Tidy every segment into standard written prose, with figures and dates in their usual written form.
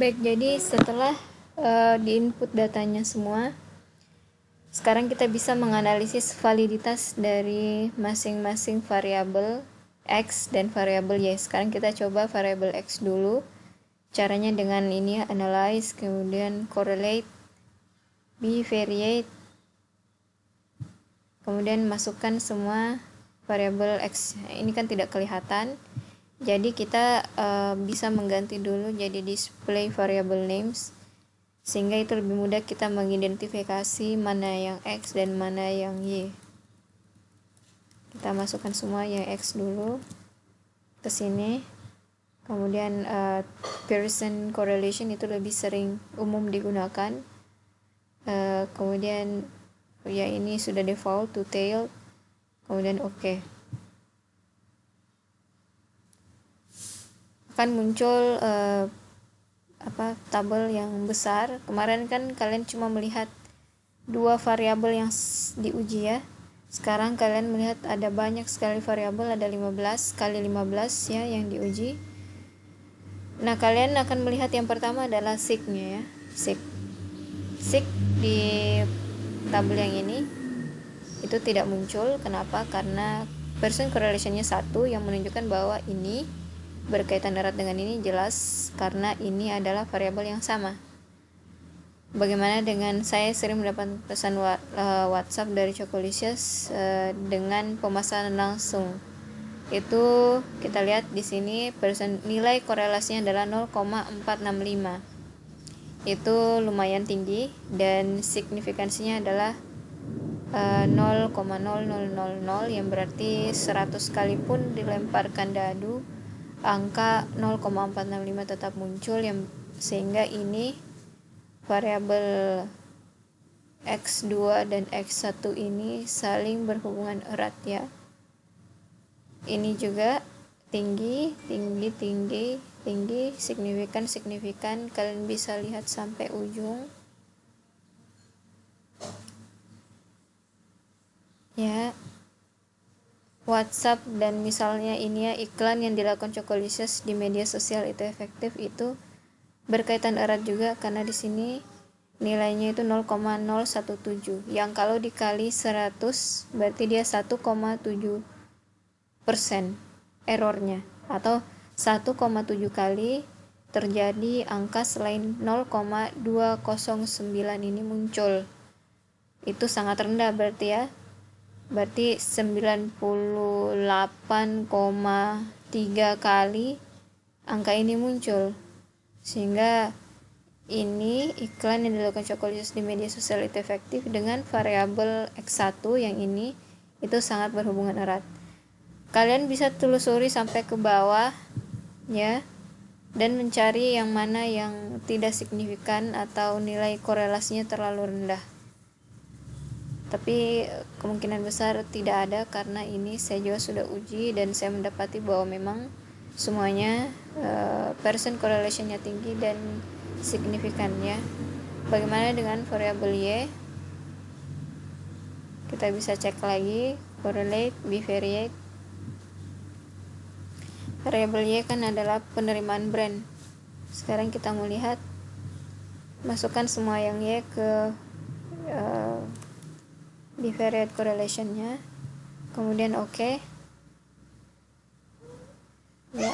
Baik, jadi setelah di-input datanya semua, sekarang kita bisa menganalisis validitas dari masing-masing variabel X dan variabel Y. Sekarang kita coba variabel X dulu. Caranya dengan ini, analyze, kemudian correlate, bivariate, kemudian masukkan semua variabel X. Ini kan tidak kelihatan, jadi kita bisa mengganti dulu jadi display variable names, sehingga itu lebih mudah kita mengidentifikasi mana yang X dan mana yang Y. Kita masukkan semua yang X dulu ke sini. Kemudian Pearson correlation itu lebih sering umum digunakan. Kemudian ya ini sudah default to tail. Kemudian oke. Akan muncul tabel yang besar. Kemarin kan kalian cuma melihat dua variabel yang diuji ya. Sekarang kalian melihat ada banyak sekali variabel, ada 15 kali 15 ya yang diuji. Nah, kalian akan melihat yang pertama adalah sig-nya ya. Sig di tabel yang ini itu tidak muncul. Kenapa? Karena Pearson correlation-nya 1 yang menunjukkan bahwa ini berkaitan erat dengan ini, jelas karena ini adalah variabel yang sama. Bagaimana dengan saya sering mendapat pesan WhatsApp dari Cokolicious dengan pemasaran langsung. Itu kita lihat di sini nilai korelasinya adalah 0,465. Itu lumayan tinggi dan signifikansinya adalah 0,0000, yang berarti 100 kali pun dilemparkan dadu, angka 0,465 tetap muncul, sehingga ini variabel X2 dan X1 ini saling berhubungan erat ya. Ini juga tinggi, signifikan. Kalian bisa lihat sampai ujung ya. WhatsApp dan misalnya ini ya, iklan yang dilakukan Cokolicious di media sosial itu efektif, itu berkaitan erat juga karena di sini nilainya itu 0,017, yang kalau dikali 100 berarti dia 1,7% errornya, atau 1,7 kali terjadi angka selain 0,209 ini muncul. Itu sangat rendah berarti ya. Berarti 98,3 kali angka ini muncul, sehingga ini iklan yang dilakukan Cokolicious di media sosial itu efektif dengan variabel X1 yang ini itu sangat berhubungan erat. Kalian bisa telusuri sampai ke bawah ya, dan mencari yang mana yang tidak signifikan atau nilai korelasinya terlalu rendah. Tapi kemungkinan besar tidak ada karena ini saya juga sudah uji dan saya mendapati bahwa memang semuanya Pearson correlation-nya tinggi dan signifikan ya. Bagaimana dengan variabel Y? Kita bisa cek lagi, correlate, bivariate. Variabel Y kan adalah penerimaan brand. Sekarang kita mau lihat, masukkan semua yang Y ke bivariate correlation-nya, kemudian oke. Ya,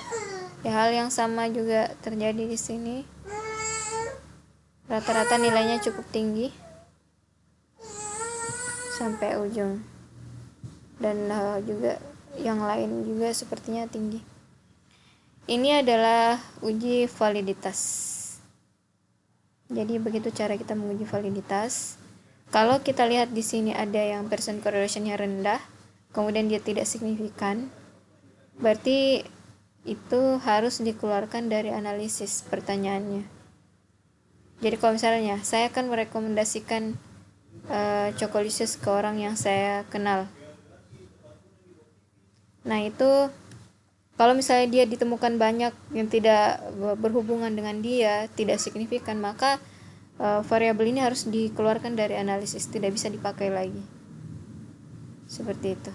hal yang sama juga terjadi di sini. Rata-rata nilainya cukup tinggi sampai ujung, dan juga yang lain juga sepertinya tinggi. Ini adalah uji validitas. Jadi begitu cara kita menguji validitas. Kalau kita lihat di sini ada yang Pearson correlation-nya rendah, kemudian dia tidak signifikan, berarti itu harus dikeluarkan dari analisis pertanyaannya. Jadi kalau misalnya saya akan merekomendasikan Cokolicious ke orang yang saya kenal, nah itu kalau misalnya dia ditemukan banyak yang tidak berhubungan dengan dia, tidak signifikan, maka variabel ini harus dikeluarkan dari analisis, tidak bisa dipakai lagi. Seperti itu.